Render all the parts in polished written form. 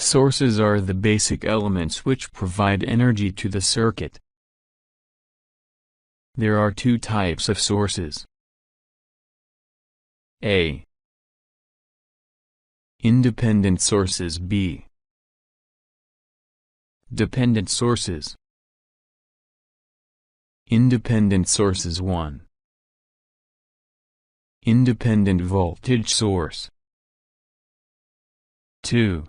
Sources are the basic elements which provide energy to the circuit. There are two types of sources. A. Independent sources. B. Dependent sources. Independent sources. 1. Independent voltage source. 2.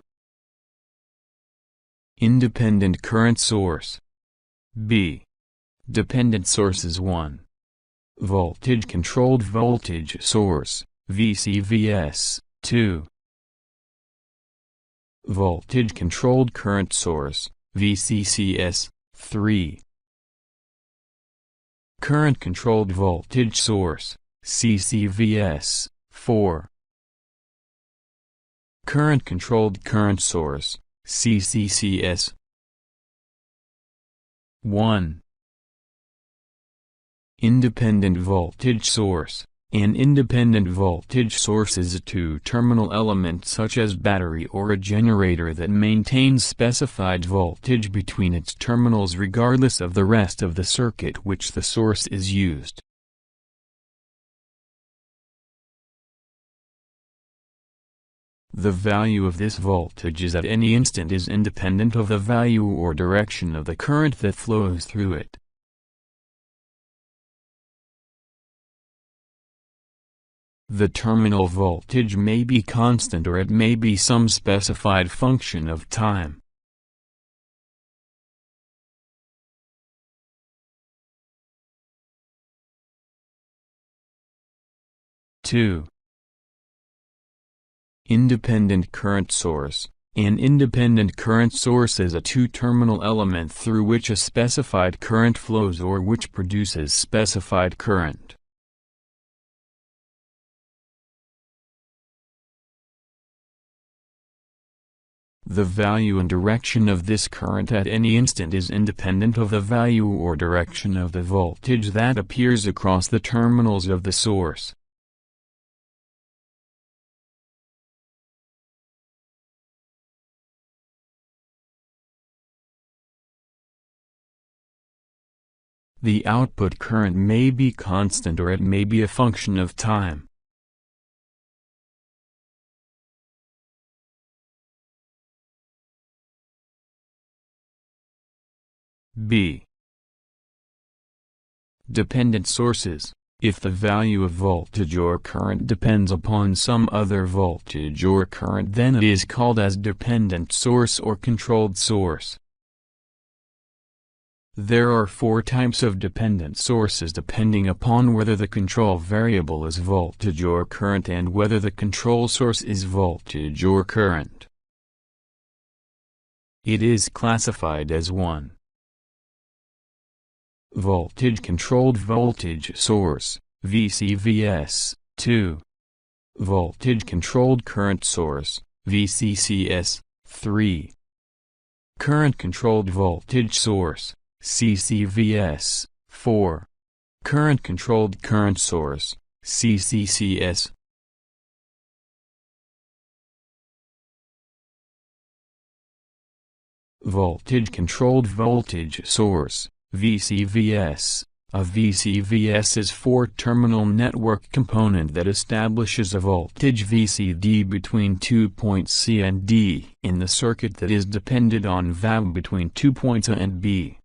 Independent current source. B. Dependent sources. 1. Voltage-controlled voltage source, VCVS. 2. Voltage-controlled current source, VCCS. 3. Current-controlled voltage source, CCVS. 4. Current-controlled current source, CCCS. 1. Independent voltage source. An independent voltage source is a two-terminal element such as battery or a generator that maintains specified voltage between its terminals regardless of the rest of the circuit which the source is used. The value of this voltage at any instant is independent of the value or direction of the current that flows through it. The terminal voltage may be constant or it may be some specified function of time. Two. Independent current source. An independent current source is a two-terminal element through which a specified current flows or which produces specified current. The value and direction of this current at any instant is independent of the value or direction of the voltage that appears across the terminals of the source. The output current may be constant or it may be a function of time. B. Dependent sources. If the value of voltage or current depends upon some other voltage or current, then it is called as dependent source or controlled source. There are four types of dependent sources depending upon whether the control variable is voltage or current and whether the control source is voltage or current. It is classified as 1. Voltage-controlled voltage source, VCVS. 2. Voltage-controlled current source, VCCS. 3. Current-controlled voltage source, CCVS. 4. Current-controlled current source, CCCS. Voltage-controlled voltage source, VCVS. A VCVS is a four-terminal network component that establishes a voltage VCD between 2 points C and D in the circuit that is dependent on VAB between 2 points A and B.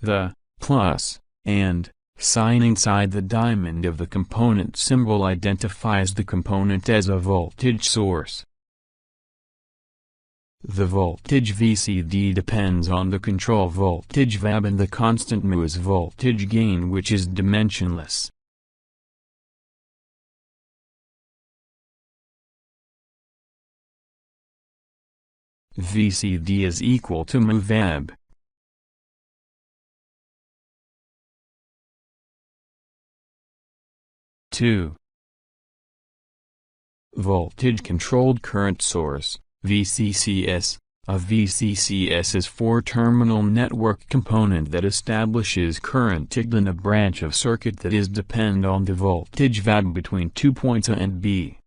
The plus and sign inside the diamond of the component symbol identifies the component as a voltage source. The voltage VCD depends on the control voltage VAB and the constant μ is voltage gain, which is dimensionless. VCD is equal to μ VAB. Two. Voltage-controlled current source, VCCS. A VCCS is four-terminal network component that establishes current in a branch of circuit that is depend on the voltage VAB between 2 points A and B.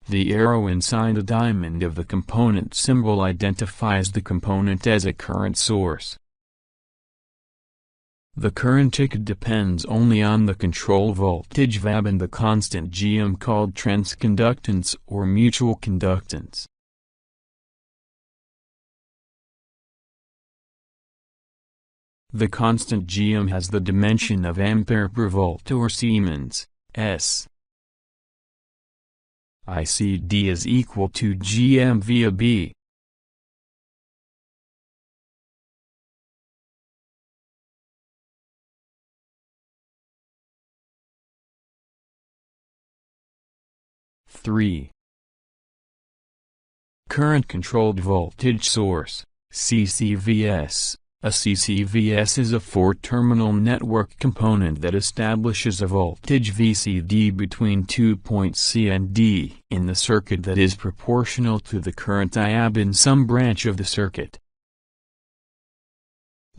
The arrow inside a diamond of the component symbol identifies the component as a current source. The current depends only on the control voltage VAB and the constant Gm called transconductance or mutual conductance. The constant Gm has the dimension of ampere per volt or Siemens, s. ICD is equal to Gm via B. Current-controlled voltage source, CCVS. A CCVS is a four-terminal network component that establishes a voltage VCD between 2 points C and D in the circuit that is proportional to the current IAB in some branch of the circuit.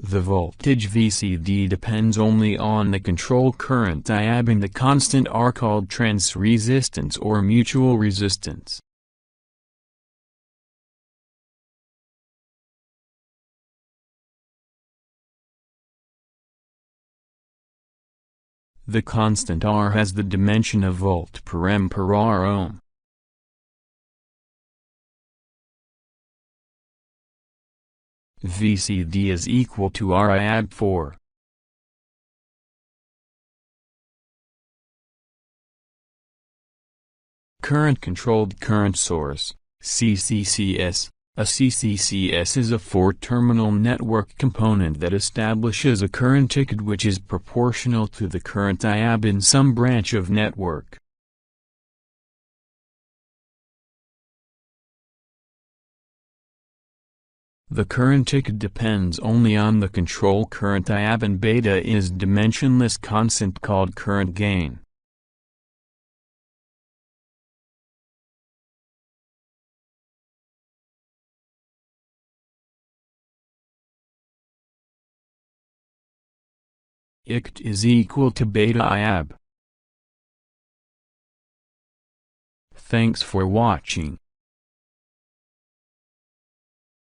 The voltage VCD depends only on the control current IAB and the constant R called trans resistance or mutual resistance. The constant R has the dimension of volt per M per R ohm. VCD is equal to R IAB 4. Current-controlled current source, CCCS. A CCCS is a four-terminal network component that establishes a current which is proportional to the current IAB in some branch of network. The current depends only on the control current IAB and beta is dimensionless constant called current gain. ICT is equal to beta IAB. Thanks for watching.